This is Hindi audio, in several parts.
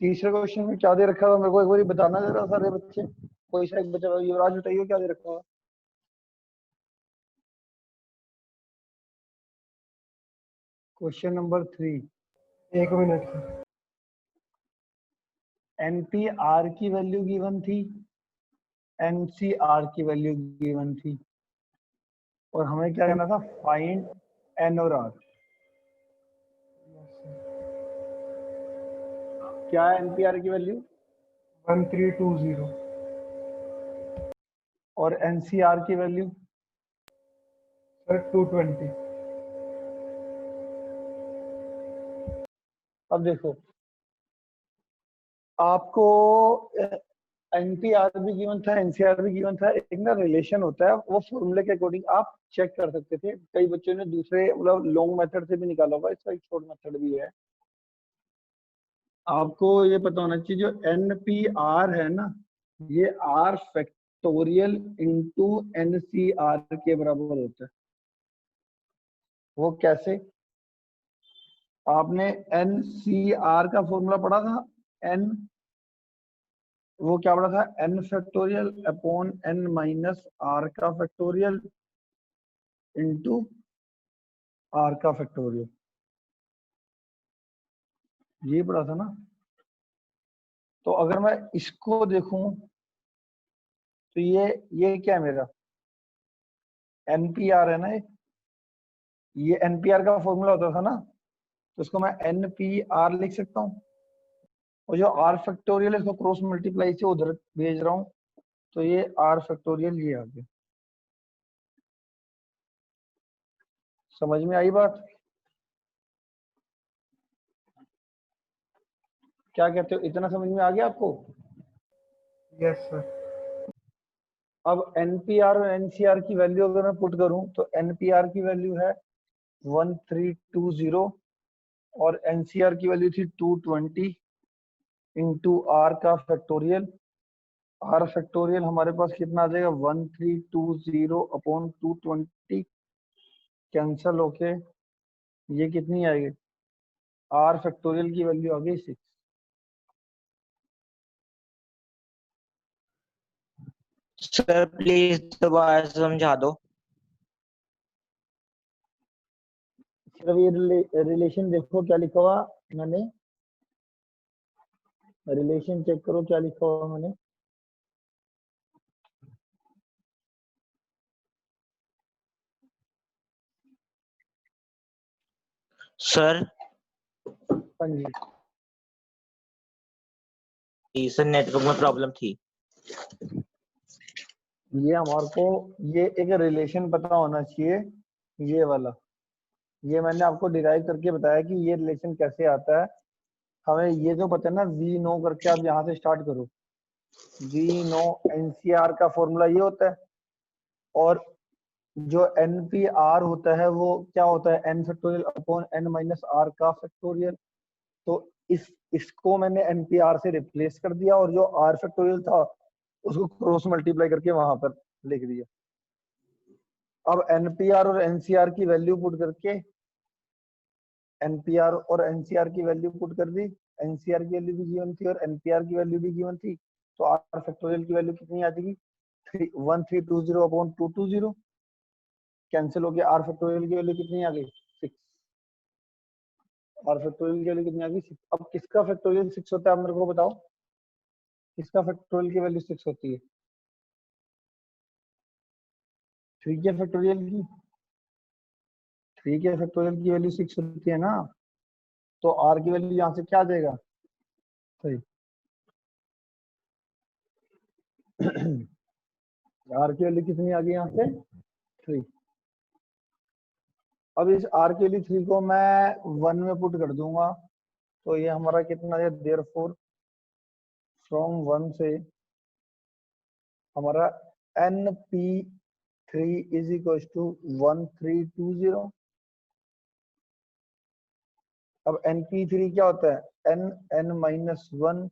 तीसरे क्वेश्चन में क्या दे रखा था मेरे को एक बार बताना जरा सारे बच्चे। कोई सा एक बच्चा युवराज बताइए क्या दे रखा था। Question number 3। 1 मिनट। एनपीआर की वैल्यू गिवन थी, एनसीआर की वैल्यू गिवन थी, और हमें क्या करना था, फाइंड एन और आर। क्या है एनपीआर की वैल्यू 1320 और एनसीआर की वैल्यू सर 220। अब देखो आपको एनपीआर भी गिवन था, एनसीआर भी गिवन था। एक ना रिलेशन होता है, वो फॉर्मूले के अकॉर्डिंग आप चेक कर सकते थे। कई बच्चों ने दूसरे मतलब लॉन्ग मेथड से भी निकाला होगा, इसका एक शॉर्ट मेथड भी है। आपको ये पता होना चाहिए जो एनपीआर है ना, ये आर फैक्टोरियल इंटू एनसीआर के बराबर होता है। वो कैसे? आपने एनसीआर का फॉर्मूला पढ़ा था, एन वो क्या पढ़ा था, n factorial upon n minus r का फैक्टोरियल इंटू आर का फैक्टोरियल, ये पढ़ा था ना। तो अगर मैं इसको देखूं तो ये क्या है मेरा एनपीआर है ना, ये एनपीआर का फॉर्मूला होता था ना, तो इसको मैं एनपीआर लिख सकता हूँ। और जो आर फैक्टोरियल है इसको क्रॉस मल्टीप्लाई से उधर भेज रहा हूँ, तो ये आर फैक्टोरियल ये आ गया। समझ में आई बात? क्या कहते हो, इतना समझ में आ गया आपको? Yes sir. अब एनपीआर और एनसीआर की वैल्यू अगर मैं पुट करूं तो एनपीआर की वैल्यू है 1320 और एनसीआर की वैल्यू थी 220 इंटू आर का फैक्टोरियल। आर फैक्टोरियल हमारे पास कितना आ जाएगा, 1320 अपॉन 220 कैंसल होके ये कितनी आएगी, आर फैक्टोरियल की वैल्यू आ गई 6। सर प्लीज दोबारा समझा दो। सिर्फ ये रिलेशन देखो क्या लिखा हुआ मैंने, रिलेशन चेक करो क्या लिखा हुआ मैंने। सर हाँ जी, सर नेटवर्क में प्रॉब्लम थी। ये हमारे को ये एक रिलेशन पता होना चाहिए, ये वाला। ये मैंने आपको डिराइव करके बताया कि ये रिलेशन कैसे आता है। हमें ये जो पता है ना, वी नो करके आप यहाँ से स्टार्ट करो। वी नो एनसीआर का फॉर्मूला ये होता है, और जो एनपीआर होता है वो क्या होता है, n factorial upon n minus r का फैक्टोरियल। तो इसको मैंने एनपीआर से रिप्लेस कर दिया, और जो आर फैक्टोरियल था उसको क्रॉस मल्टीप्लाई करके वहां पर लिख दिया। अब एनपीआर और एनसीआर की वैल्यू पुट करके, एनपीआर और एनसीआर की वैल्यू पुट कर दी, एनसीआर की वैल्यू भी गिवन थी और एनपीआर की वैल्यू भी गिवन थी, तो आर फैक्टोरियल की वैल्यू कितनी आ जाएगी, 1320 अपॉन 220 कैंसिल हो गया। आर फैक्टोरियल की वैल्यू कितनी आ गई, 6। आर फैक्टोरियल की वैल्यू कितनी आ गई, 6। अब किसका फैक्टोरियल 6 होता है, आप मेरे को बताओ, किसका फैक्टोरियल की वैल्यू 6 होती है? 3 के फैक्टोरियल की, 3 के फैक्टोरियल की वैल्यू 6 होती है ना। तो आर की वैल्यू यहाँ से क्या आ जाएगा, सही आर की वैल्यू कितनी आ गई यहाँ से, 3। अब इस आर के लिए 3 को मैं 1 में पुट कर दूंगा, तो ये हमारा कितना है, देयरफॉर फ्रॉम 1 से हमारा n P 3 is equal to 1320। अब एन पी 3 क्या होता है, n n minus 1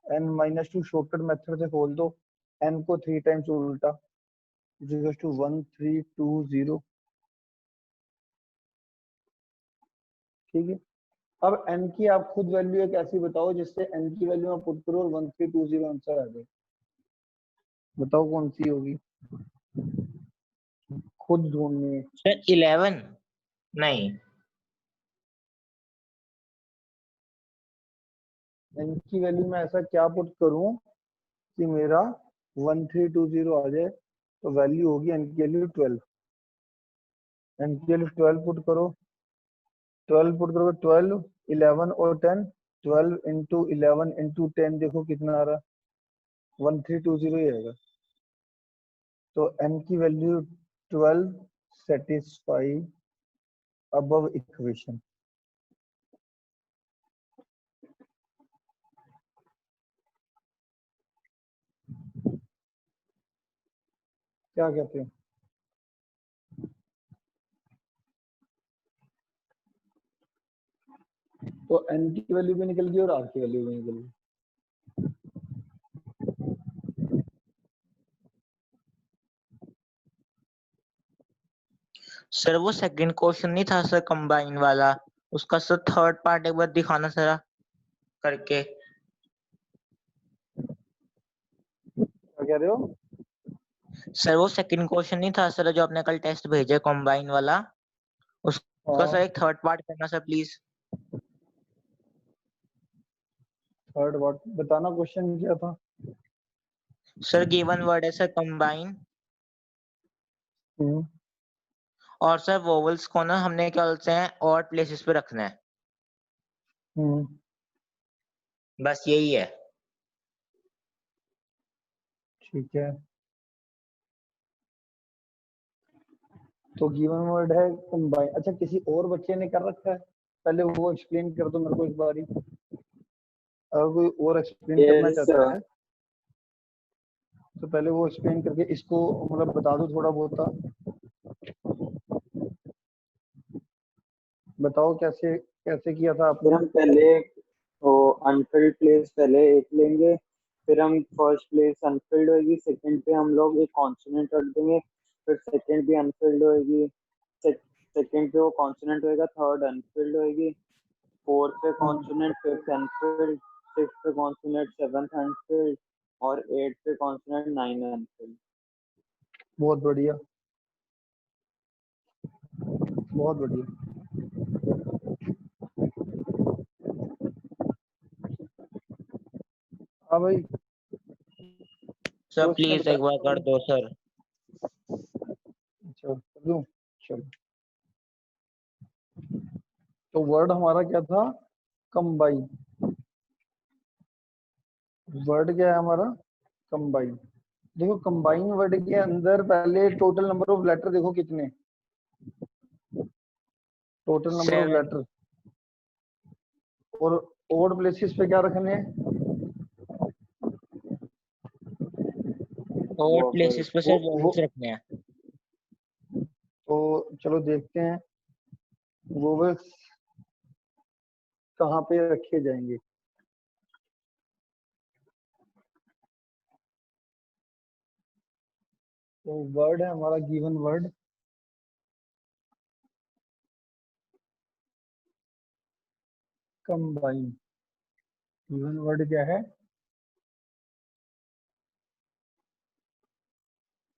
n minus 2 shortcut method से खोल दो, एन को 3 टाइम्स उल्टा इज इक्वल टू 1320। ठीक है, अब n की आप खुद वैल्यू एक ऐसी बताओ जिससे n की वैल्यू आप पुट करो और 1320 आंसर आ जाए। बताओ कौन सी होगी, खुद ढूंढनी है। सर 11 नहीं, n की वैल्यू में ऐसा क्या पुट करूं कि मेरा 1320 आ जाए, तो वैल्यू होगी n की वैल्यू 12। n की वैल्यू 12 पुट करो, 12 पुट करोगे 12, 11 और 10, 12 इंटू 11 इंटू 10 देखो कितना आ रहा है, 1320 ही आएगा। तो n की वैल्यू 12 सेटिस्फाई अबव इक्वेशन। क्या कहते हैं? तो n की वैल्यू भी निकल गई और r की वैल्यू भी निकल गई। सर वो सेकंड क्वेश्चन नहीं था सर कंबाइन वाला, उसका सर थर्ड पार्ट एक बार दिखाना सर करके। क्या कह रहे हो? सर वो सेकंड क्वेश्चन नहीं था सर जो आपने कल टेस्ट भेजे कंबाइन वाला, उसका हाँ, सर एक थर्ड पार्ट करना सर प्लीज। थर्ड वर्ड बताना, क्वेश्चन क्या था? सर गिवन वर्ड है सर कंबाइन, हम्म, और सर वोवेल्स को ना हमने क्या बोलते हैं और प्लेसेस पे रखना है, हम्म, बस यही है। ठीक है। तो गिवन वर्ड है कंबाइन। अच्छा, किसी और बच्चे ने कर रखा है? पहले वो एक्सप्लेन कर दो मेरे को एक बारी, अगर कोई और एक्सप्लेन करना यस चाहता है तो पहले वो एक्सप्लेन करके इसको मतलब बता दो थोड़ा बहुत। बताओ कैसे कैसे किया था फिर आपने? हम पहले वो अनफिल्ड प्लेस पहले एक लेंगे, फिर हम फर्स्ट प्लेस अनफिल्ड होएगी, सेकंड पे हम लोग एक कॉन्सोनेंट रख देंगे, फिर सेकंड भी अनफिल्ड होएगी, सेकंड पे वो कॉन्सोनेंट होएगा, थर्ड अनफिल्ड होएगी, फोर्थ पे हम्म, कॉन्सोनेंट, फिफ्थ अनफिल्ड, सिक्स पे कॉन्सोनेंट, सेवंथ अनफिल्ड और एट पे कॉन्सोनेंट, नाइन अनफिल्ड। बहुत बढ़िया, बहुत बढ़िया। हाँ भाई, सर तो इसने प्लीज एक बार बताया कर भाई। दो सर। अच्छा कर दूं? चलो, तो वर्ड हमारा क्या था? कंबाइन। वर्ड क्या है हमारा? कंबाइन। देखो कंबाइन वर्ड के अंदर पहले टोटल नंबर ऑफ लेटर देखो कितने, टोटल नंबर ऑफ 7 लेटर। और ओड प्लेसेस पे क्या रखने हैं? और वोवेल। प्लेसेस पे सर वो वोवेल्स रखने हैं। तो चलो देखते हैं वोवेल्स कहाँ पे रखे जाएंगे। तो वर्ड है हमारा given word combine. Given word क्या है?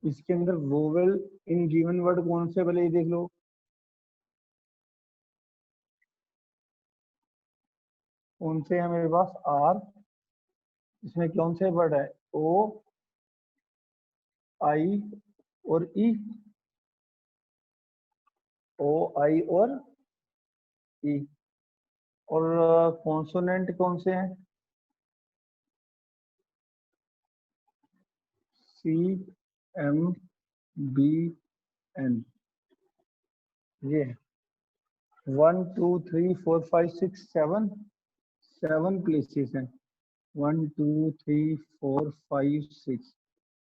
इसके अंदर वोवेल इन गिवन वर्ड कौन से, पहले ये देख लो। कौन से है मेरे पास? आर। इसमें कौन से वर्ड है? ओ, आई और ई। ओ, आई और ई। और कॉन्सोनेंट कौन से हैं? सी, एम, बी, एन। ये 1 2 3 4 5 6 7, 7 प्लेसेस हैं। 1 2 3 4 5 6,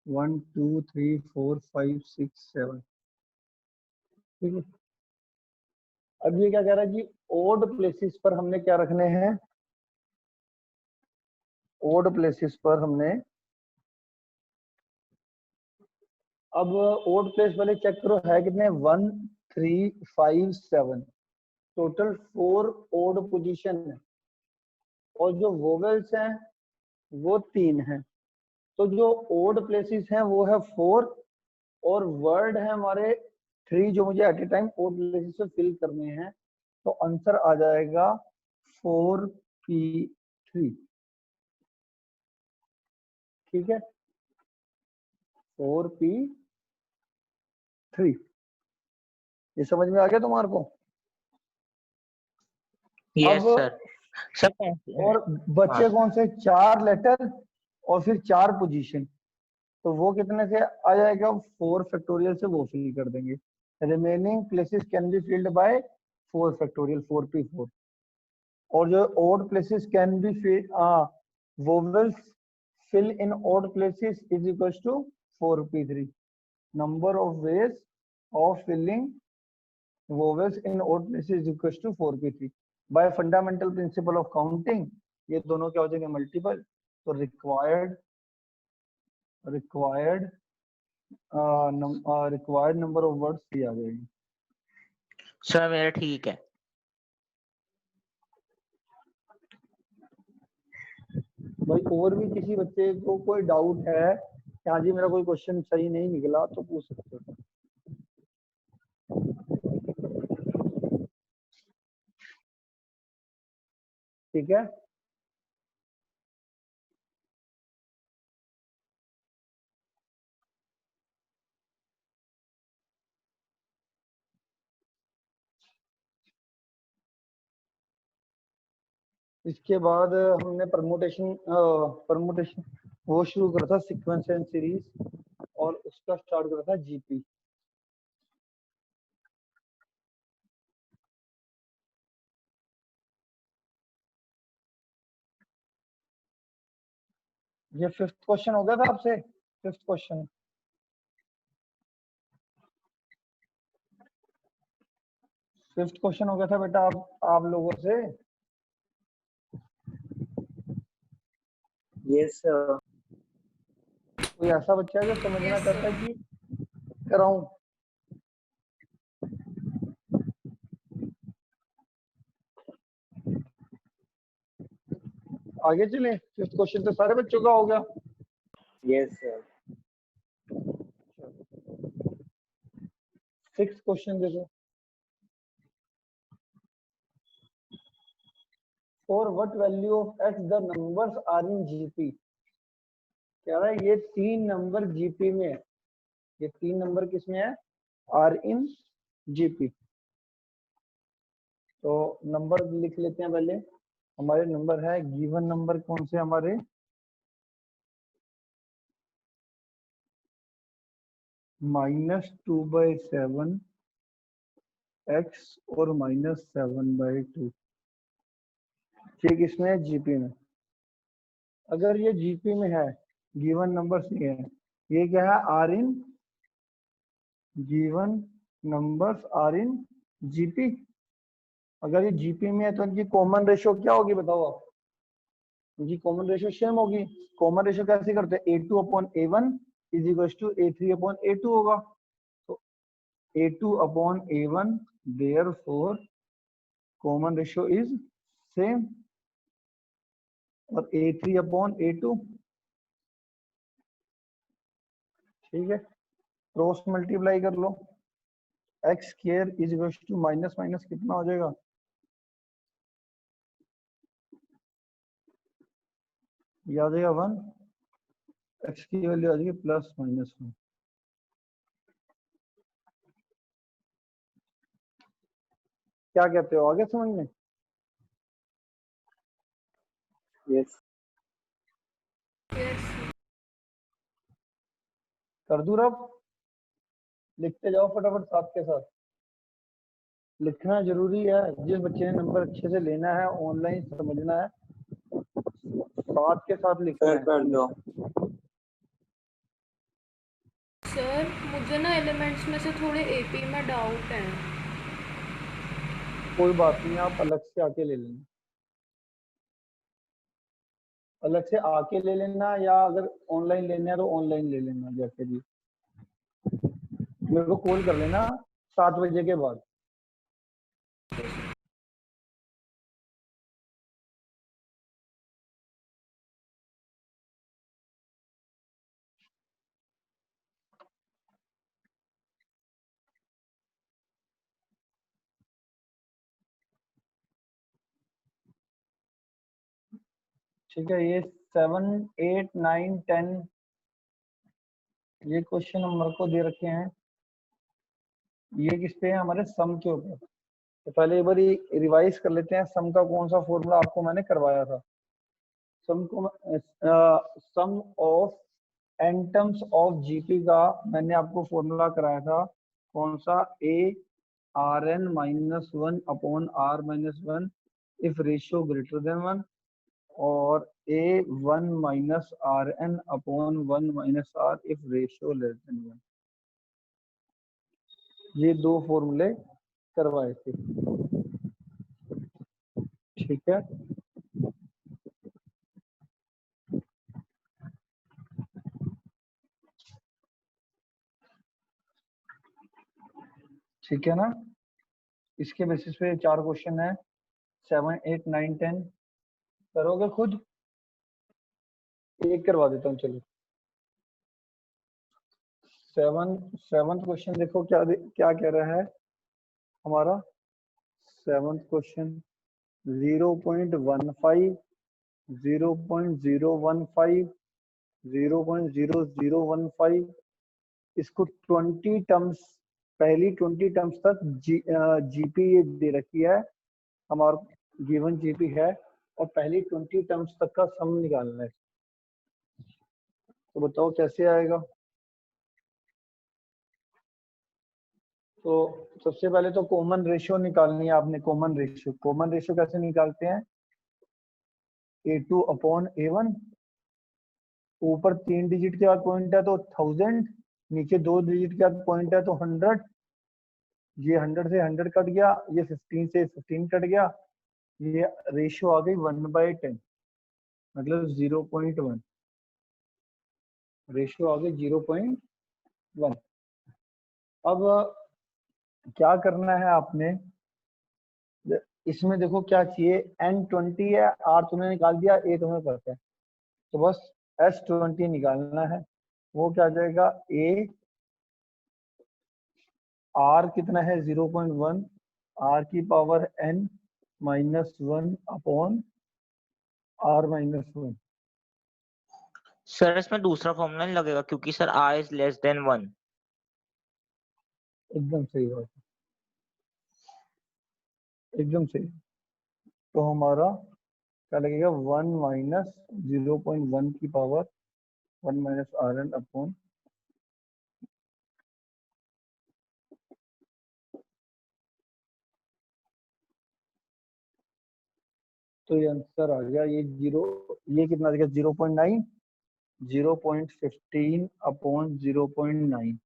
1 2 3 4 5 6 7। ठीक है। अब ये क्या कह रहा है कि ओड प्लेसेस पर हमने क्या रखने हैं? ओड प्लेसेस पर हमने, अब ओड प्लेस पहले चेक करो है कितने, 1 3 5 7। टोटल 4 ओड पोजीशन है और जो वोवेल्स हैं वो 3 हैं। तो जो ओड प्लेसेस हैं वो है 4 और वर्ड है हमारे 3 जो मुझे at a time odd places से फिल करने हैं। तो आंसर आ जाएगा 4p3। ठीक है, 4p3। ये समझ में आ गया तुम्हारे को? यस अब सर। सर और बच्चे कौन से 4 लेटर और फिर 4 पोजीशन, तो वो कितने से आ जाएगा? 4 फैक्टोरियल से वो फिल कर देंगे। Remaining places can be filled by 4 factorial 4p4। और जो odd places can be vowels fill in odd places is equals to 4p3. Number of ways of filling vowels in odd places is equals to 4p3. By fundamental principle of counting, ये दोनों क्या हो जाएंगे? मल्टीपल। तो रिक्वायर्ड नंबर ऑफ वर्ड्स भी आ जाएंगे। सर मेरा ठीक है। भाई और भी किसी बच्चे को कोई डाउट है कि हाँ जी मेरा कोई क्वेश्चन सही नहीं निकला तो पूछ सकते हो। ठीक है, इसके बाद हमने परमुटेशन वो शुरू करा था, सीक्वेंस एंड सीरीज, और उसका स्टार्ट करा था जीपी। ये 5th क्वेश्चन हो गया था आपसे? 5th क्वेश्चन हो गया था बेटा आप लोगों से। Yes sir. कोई ऐसा बच्चा है जो समझना चाहता है कि कराऊं? आगे चले? 5th क्वेश्चन तो सारे बच्चों का हो गया। Yes sir. 6th क्वेश्चन देखो। For what value of x the numbers are in GP? कह रहा है ये 3 नंबर जीपी में है। ये 3 नंबर किसमें है? Are in GP. तो नंबर लिख लेते हैं पहले। हमारे नंबर है, गिवन नंबर कौन से हमारे? -2/7 x और -7/2। ये किसमें है? जीपी में। अगर ये जीपी में है, गिवन नंबर से है, ये क्या है? Are in given numbers are in GP. अगर ये जीपी में है तो इनकी कॉमन रेशो क्या होगी बताओ आप? इनकी कॉमन रेशो सेम होगी। कॉमन रेशो कैसे करते हैं? A2/A1 is equal to A3/A2 होगा। तो A2/A1 therefore common ratio is same, और A3/A2। ठीक है, क्रॉस मल्टीप्लाई कर लो। X square is equal to minus minus कितना हो जाएगा? ये आ जाएगा 1। एक्स की वैल्यू आ जाएगी +-1। क्या कहते हो, आगे समझ में? यस। कर दूं रब? लिखते जाओ फटाफट साथ के साथ। लिखना जरूरी है। जिस बच्चे ने नंबर अच्छे से लेना है, ऑनलाइन समझना है, साथ के साथ लिखना है। कर दो। सर मुझे ना एलिमेंट्स में से थोड़े एपी में डाउट हैं। कोई बात नहीं, आप अलग से आके ले लेना। अलग से आके ले लेना, या अगर ऑनलाइन लेना है तो ऑनलाइन ले लेना। जैसे भी मेरे को कॉल कर लेना 7 बजे के बाद। ठीक है, ये 7, 8, 9, 10 ये क्वेश्चन नंबर को दे रखे हैं। ये किस पे है? हमारे सम के ऊपर। तो पहले एक बार रिवाइज कर लेते हैं, सम का कौन सा फॉर्मूला आपको मैंने करवाया था। सम को sum of n terms of GP का मैंने आपको फॉर्मूला कराया था। कौन सा? A r n minus 1 upon r minus 1 if ratio greater than 1, और a 1 minus r n upon 1 minus r if ratio less than 1। ये दो फॉर्मूले करवाए थे। ठीक है, ठीक है ना। इसके बेसिस पे 4 क्वेश्चन है, 7, 8, 9, 10 करोगे खुद? एक करवा देता हूँ चलो। सेवंथ क्वेश्चन देखो क्या कह रहा है हमारा। सेवंथ क्वेश्चन 0.15, 0.015, 0.0015, इसको 20 टर्म्स, पहली 20 टर्म्स तक जीपी ये दे रखी है, हमारा गिवन जीपी है, और पहली 20 टर्म्स तक का सम निकालना है। तो बताओ कैसे आएगा। तो सबसे पहले तो कॉमन रेशियो निकालनी है आपने। कॉमन रेशियो कैसे निकालते हैं? A2 अपॉन A1, ऊपर 3 डिजिट के बाद पॉइंट है तो 1000, नीचे 2 डिजिट के बाद पॉइंट है तो 100। ये 100 से 100 कट गया, ये 15 से 15 कट गया, ये रेशियो आ गई 1/10, मतलब 0.1। रेशियो आ गई 0.1। अब क्या करना है आपने, इसमें देखो क्या चाहिए, N20 है, R तुमने निकाल दिया, A तुम्हें पता है, तो बस S20 निकालना है। वो क्या आ जाएगा? A R कितना है? 0.1, R की power N minus 1 upon R minus 1। Sir इसमें दूसरा फॉर्मूला नहीं लगेगा क्योंकि sir r is less than 1। एकदम सही बात है, एकदम सही। तो हमारा क्या लगेगा? 1 माइनस 0.1 की पावर 1 माइनस RN अपॉन, तो ये आंसर आ गया। ये ये कितना आ गया? 0.9, 0.15 अपॉन 0.9,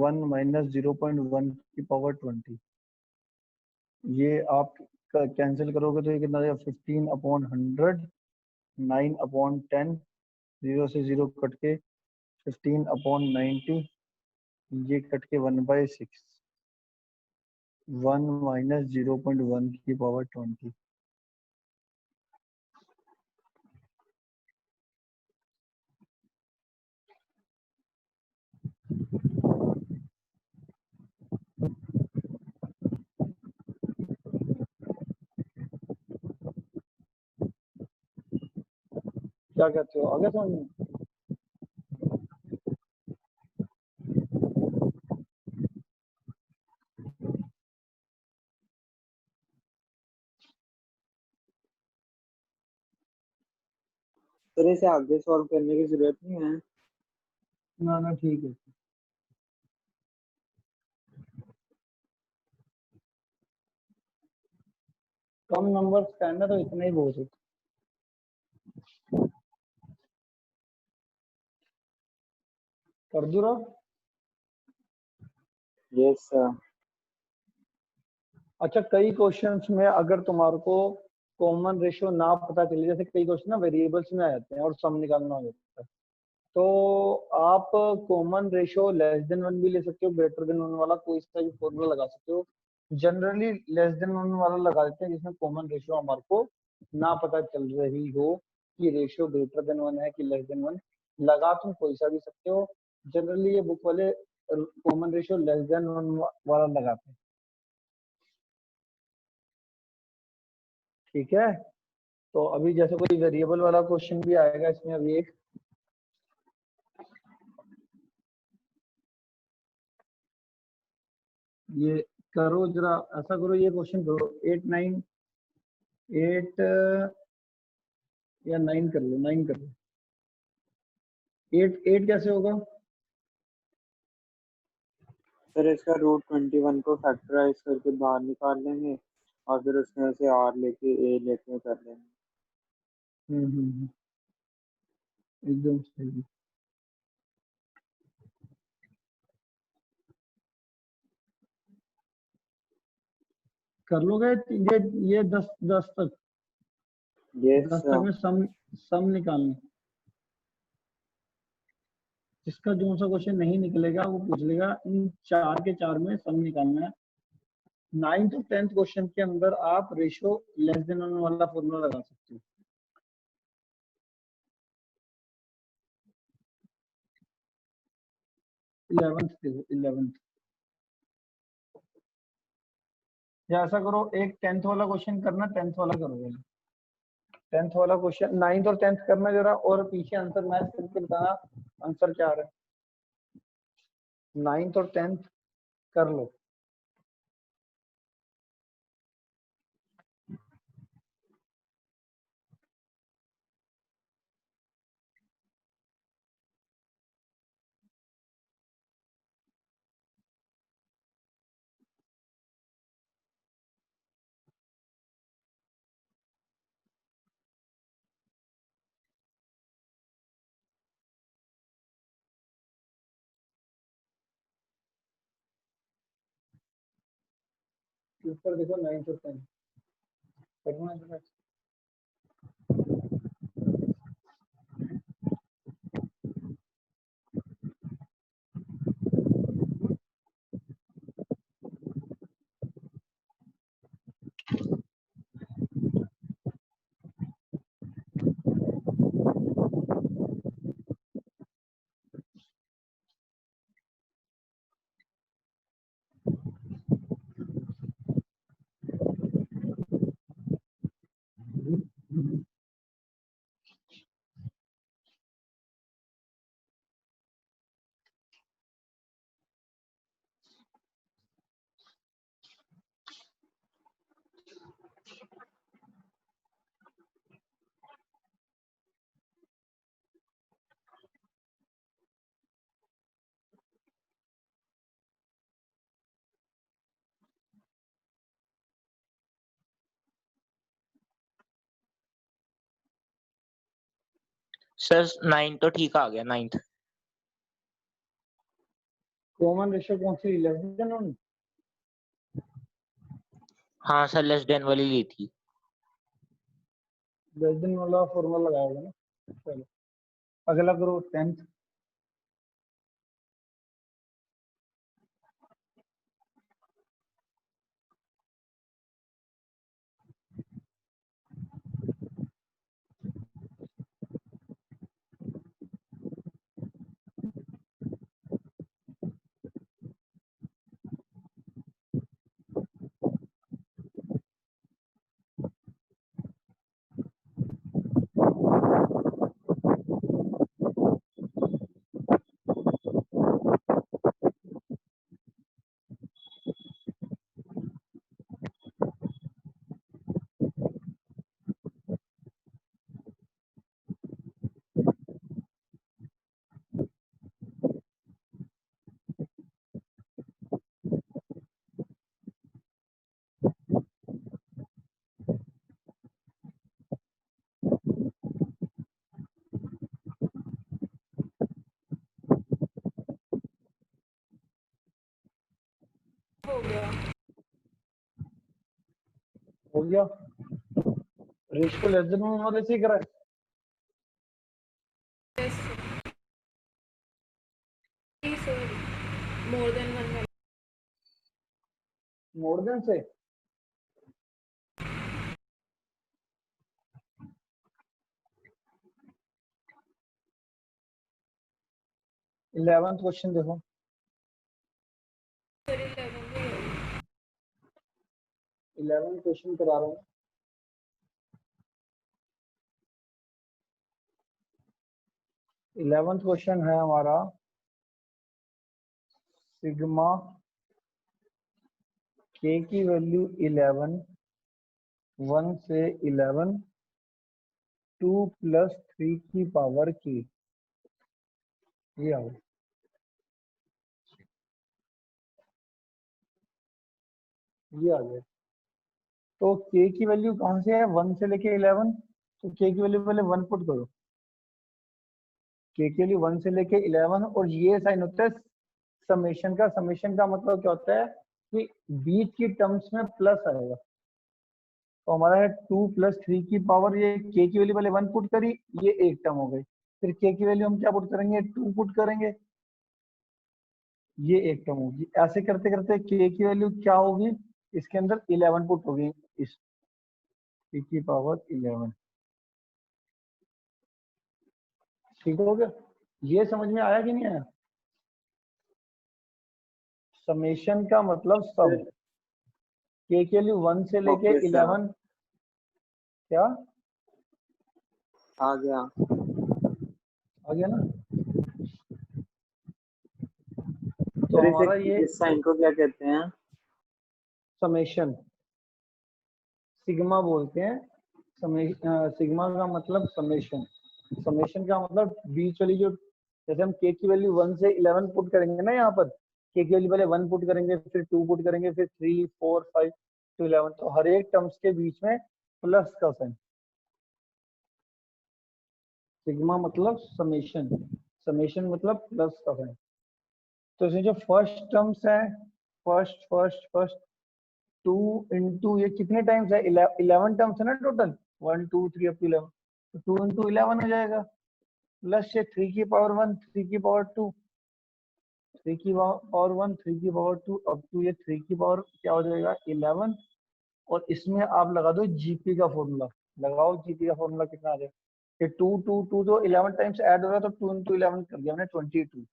1 माइनस 0.1 की पावर 20। ये आप कैंसिल करोगे तो ये कितना आ जाएगा? 15 अपॉन 100, 9 अपॉन 10, 0 से 0 कट के 15 अपॉन 90, ये कट के 1/6, 1 माइनस 0.1 की पावर 20। क्या कहते हो? आगे समझ में? फिर इसे आगे सॉल्व करने की जरूरत नहीं है। ना ना ठीक है। कम नंबर्स का है ना, तो इतना ही बहुत है। कर दो रहा। Yes sir. अच्छा, कई क्वेश्चंस में अगर तुम्हारे को कॉमन रेशियो ना पता चले, जैसे कई क्वेश्चन ना वेरिएबल्स में आ जाते हैं और सम निकालना होता है, तो आप कॉमन रेशियो लेस देन 1 भी ले सकते हो, ग्रेटर देन 1 वाला कोई सा भी फॉर्मूला लगा सकते हो। जनरली लेस देन 1 वाला लगा देते हैं जिसमें कॉमन रेशियो हमारे को ना पता चल रही हो कि रेशियो ग्रेटर देन 1 है कि लेस देन 1। लगा तुम कोई सा भी सकते हो। जनरली ये बुक वाले कॉमन रेशियो लेस देन 1 वाला लगाते हैं। ठीक है, तो अभी जैसे कोई वेरिएबल वाला क्वेश्चन भी आएगा इसमें अभी एक, ये करो जरा, ऐसा करो, ये क्वेश्चन करो 8 9 8 या 9 कर लो, 9 कर लो। 8 कैसे होगा? सर इसका रूट 21 को फैक्टराइज करके बाहर निकाल लेंगे और फिर उसमें से आर लेके ए लेके कर लेंगे। एकदम सही। कर लोगे ये 10 तक? यस 10 तक में सम निकालना। जिसका जो सा क्वेश्चन नहीं निकलेगा वो पूछ लेगा, इन 4 के 4 में सम निकालना है। 9th और 10th क्वेश्चन के अंदर आप रेशियो लेस देन वाला फॉर्मूला लगा सकते हो। 11th देखो, 11th या ऐसा करो, एक 10th वाला क्वेश्चन करना, 10th वाला करोगे। 10th वाला क्वेश्चन 9th और 10th करना जरा, और पीछे आंसर मैच करके बताना आंसर क्या आ रहा है। 9th और 10th कर लो। ऊपर देखो 9th और 10th करना जरा। सर 9 तो ठीक आ गया, 9th। कॉमन रेशियो कौन सी? Less than one. हाँ सर, लेस देन वाली ली थी। लेस देन वाला फॉर्मूला लगाओगे ना। चलो अगला करो 10th। हो गया। हो गया। रेशियो लेस देन वन वाले से करा है। Yes sir, more than one. More than से। इलेवेंथ क्वेश्चन देखो। सर 11 भी है। 11 क्वेश्चन करा रहा हूँ। 11th क्वेश्चन है हमारा सिग्मा के की वैल्यू 11, 1 से 11, 2 + 3 की पावर की, ये आओ। ये आ गया। तो के की वैल्यू कहाँ से है, 1 से लेके 11, तो के की वैल्यू पहले 1 पुट करो। के के लिए 1 से लेके 11, और ये साइन होता है समेशन का। समेशन का मतलब क्या होता है कि बीच की टर्म्स में प्लस आएगा। तो हमारा है 2 + 3 की पावर, ये के की वैल्यू पहले 1 पुट करी, ये एक टर्म हो गई। फिर के की वैल्यू हम क्या पुट करेंगे, 2 पुट करेंगे, ये एक टर्म होगी। ऐसे करते करते के की वैल्यू क्या होगी, इसके अंदर 11 पुट होगी, इस के की पावर 11। ठीक हो गया? ये समझ में आया कि नहीं आया? समेशन का मतलब सम। के की वैल्यू 1 से लेके ओके सर, 11, क्या आ गया। आ गया ना? तो सर हमारा ये इस साइन को क्या कहते हैं? समेशन, सिग्मा बोलते हैं। सिग्मा का मतलब समेशन। समेशन का मतलब बीच वाली जो, जैसे हम के की वैल्यू 1 से 11 पुट करेंगे ना, यहाँ पर के की वैल्यू पहले 1 पुट करेंगे, फिर 2 पुट करेंगे, फिर 3, 4, 5 to 11, तो हर एक टर्म्स के बीच में प्लस का साइन। सिग्मा मतलब समेशन, समेशन मतलब प्लस का साइन। तो इसमें जो फर्स्ट टर्म्स है, फर्स्ट फर्स्ट फर्स्ट 2 इंटू, ये कितने टाइम्स है, 11 टर्म्स है ना टोटल, 1 2 3 अप टू 11, तो 2 इंटू 11 हो जाएगा, प्लस ये 3 की पावर 1, 3 की पावर 2, 3 की पावर 1, 3 की पावर 2, अप टू ये 3 की पावर क्या हो जाएगा, 11। और इसमें आप लगा दो जीपी का फॉर्मूला, लगाओ जीपी का फॉर्मूला कितना आ जाएगा, ये 2 2 2 तो 11 टाइम्स ऐड हो रहा है, तो 2 इंटू 11 कर दिया हमने 22।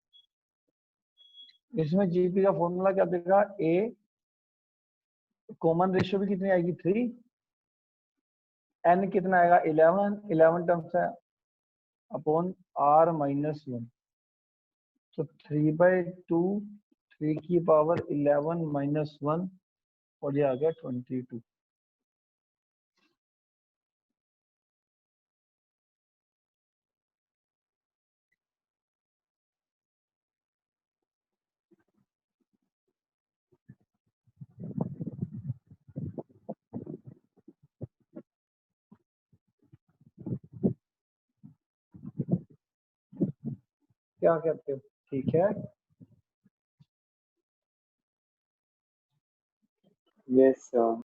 इसमें जीपी का फॉर्मूला क्या देगा, ए कॉमन रेशियो भी कितनी आएगी, 3, एन कितना आएगा, 11, 11 टर्म्स है, अपॉन r - 1, तो 3/2, 3 की पावर 11 - 1, और ये आ गया 22। क्या कहते हो, ठीक है? Yes sir.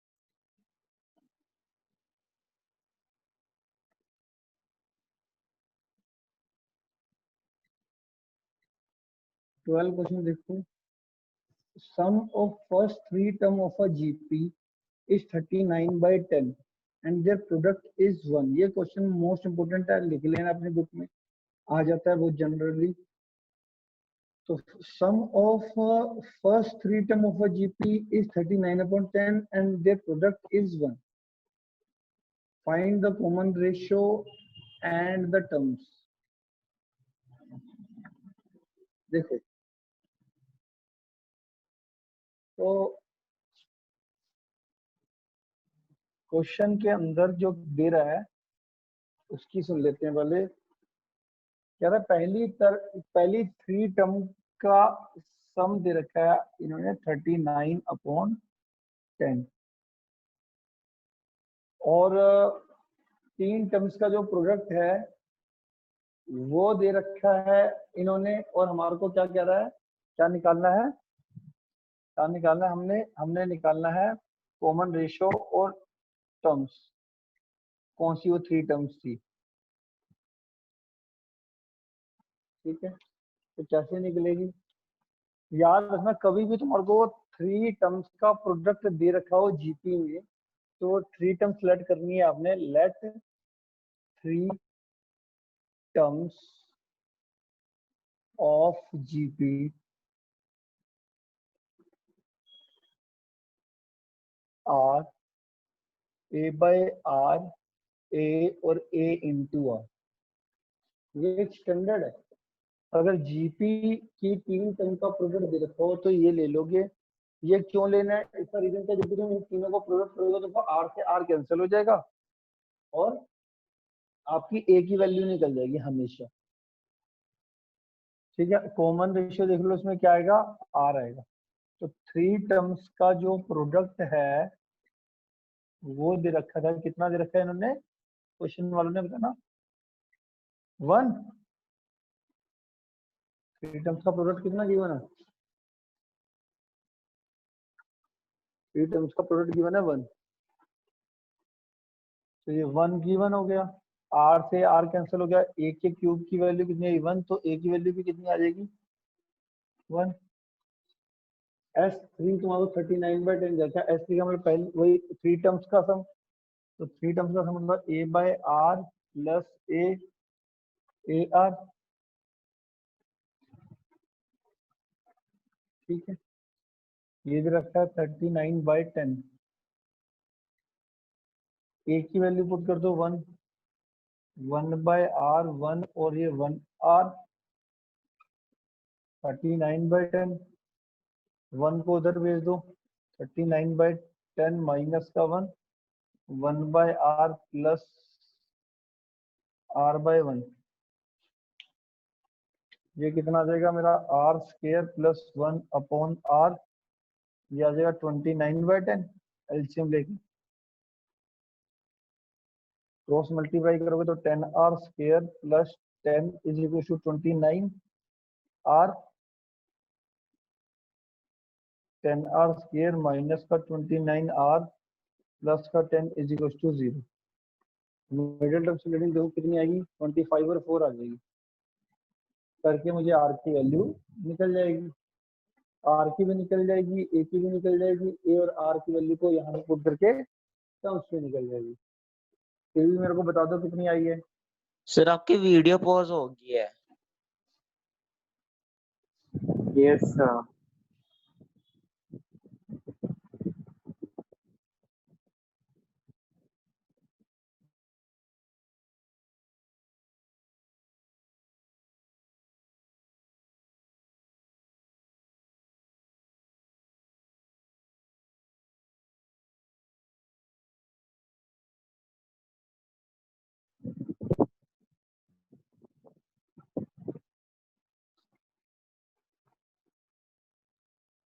12 क्वेश्चन देखो। Sum of first 3 term of a GP is 39/10 and their product is 1। ये क्वेश्चन मोस्ट इंपोर्टेंट है, लिख लेना अपने बुक में, आ जाता है वो जनरली। तो sum of first 3 term of a GP is 39/10 and their product is 1. Find the common ratio and the terms. देखो, तो क्वेश्चन के अंदर जो दे रहा है उसकी सुन लेते हैं पहले। कह रहा है पहली 3 टर्म का सम दे रखा है इन्होंने 39/10, और 3 टर्म्स का जो प्रोडक्ट है वो दे रखा है इन्होंने, और हमारे को क्या कह रहा है, क्या निकालना है, क्या निकालना है, हमने हमने निकालना है कॉमन रेशियो और टर्म्स। कौन सी वो 3 टर्म्स थी, ठीक है? तो कैसे निकलेगी, याद रखना, कभी भी तुम्हारे को 3 टर्म्स का प्रोडक्ट दे रखा हो जीपी में, तो 3 टर्म्स सेलेक्ट करनी है आपने। Let 3 terms of GP are a by r, a और ए इंटू आर। ये एक स्टैंडर्ड है। अगर जीपी की 3 टर्म का प्रोडक्ट दे रखा हो तो ये ले लोगे। ये क्यों लेना है, इसका रीजन क्या, जब भी तुम इन तीनों को प्रोडक्ट करोगे तो आर से आर कैंसिल हो जाएगा और आपकी ए की वैल्यू निकल जाएगी हमेशा। ठीक है, कॉमन रेशियो देख लो, इसमें क्या आएगा, आर आएगा। तो 3 टर्म्स का जो प्रोडक्ट है वो दे रखा था, कितना दे रखा है इन्होंने, क्वेश्चन वालों ने बताना, 1। 3 टर्म्स का प्रोडक्ट कितना गिवन है, 3 टर्म्स का प्रोडक्ट गिवन है 1। तो ये 1 गिवन हो गया, आर से आर कैंसिल हो गया, ए के क्यूब की वैल्यू कितनी आई 1, तो ए की वैल्यू भी कितनी आ जाएगी 1। S3 तुम्हारा 39/10 जैसा, S3 का मतलब पहले वही 3 टर्म्स का सम, तो 3 टर्म्स का सम मतलब a by r plus a r. ठीक है, ये भी रखा है 39/10। ए की वैल्यू पुट कर दो 1, 1/r 1 और ये 1r, 39/10। 1 को उधर भेज दो, 39/10 माइनस का 1, 1/r प्लस r/1। ये कितना आ जाएगा मेरा, आर स्क्र प्लस 1/r, ये आ जाएगा 29/10। एलसीएम लेके क्रॉस मल्टीप्लाई करोगे तो 10r² plus 10 is equal to 29r, 10r² minus का 29r प्लस का 10 is equal to 0। Middle term splitting देखो कितनी आएगी, 25 और 4 आ जाएगी, करके मुझे आर की वैल्यू निकल जाएगी। आर की भी निकल जाएगी, ए की भी निकल जाएगी, ए और आर की वैल्यू को यहाँ पे पुट करके टर्म्स पे निकल जाएगी। ये भी मेरे को बता दो कितनी आई है। सर आपकी वीडियो पॉज हो गई है। Yes sir.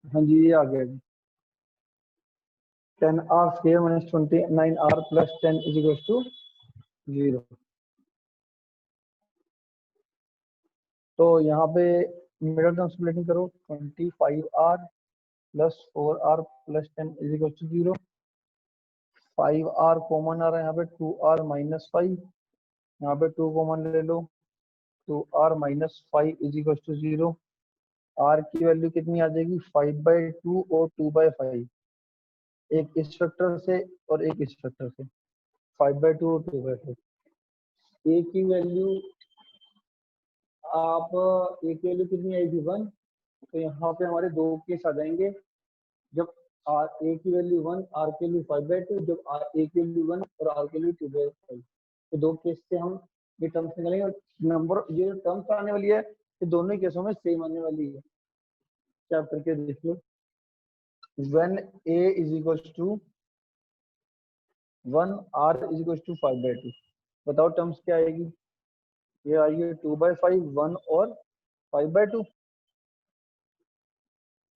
हाँ जी, ये आ गया जी। 10r² minus 29r plus 10 is equal to 0। तो यहाँ पे मिडिल टर्म स्प्लिटिंग करो, 25r plus 4r plus 10 is equal to 0। 5r common आ रहा है यहाँ पे, 2r माइनस 5, यहाँ पे 2 कॉमन ले लो, 2r minus 5 is equal to 0। r की वैल्यू कितनी आ जाएगी, 5/2 और 2/5, एक इस फैक्टर से और एक इस फैक्टर से, 5/2 और 2/5। ए की वैल्यू आप, ए की वैल्यू कितनी आएगी 1, तो यहाँ पे हमारे दो केस आ जाएंगे, जब आर ए की वैल्यू 1, आर की वैल्यू 5/2, जब आर ए की वैल्यू 1 और आर की वैल्यू 2/5। तो दो केस से हम ये टर्म्स निकालेंगे, और नंबर ये टर्म्स आने वाली है ये दोनों ही केसों में सेम आने वाली है। क्या करके देख लो, when a is equals to 1, r is equals to 5/2, बताओ टर्म्स क्या आएगी, ये आएगी 2/5, 1 और 5/2।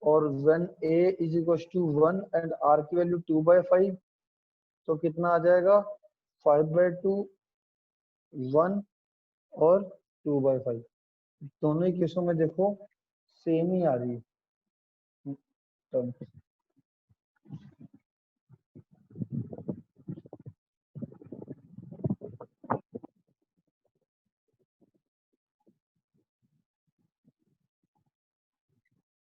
और when a is equals to 1 and r की वैल्यू 2/5, तो कितना आ जाएगा, 5/2, 1 और 2/5। दोनों ही केसों में देखो सेम ही आ रही है टर्म।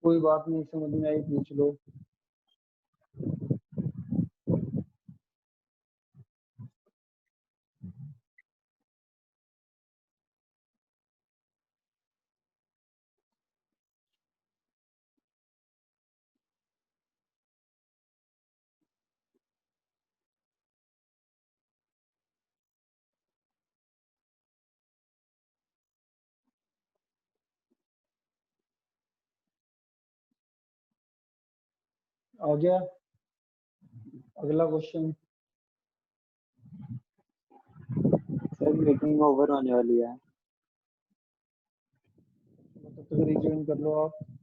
कोई बात नहीं, समझ में आई पूछ लो। आ गया अगला क्वेश्चन। सर मीटिंग ओवर होने वाली है। तब तक रिज्वाइन कर लो आप।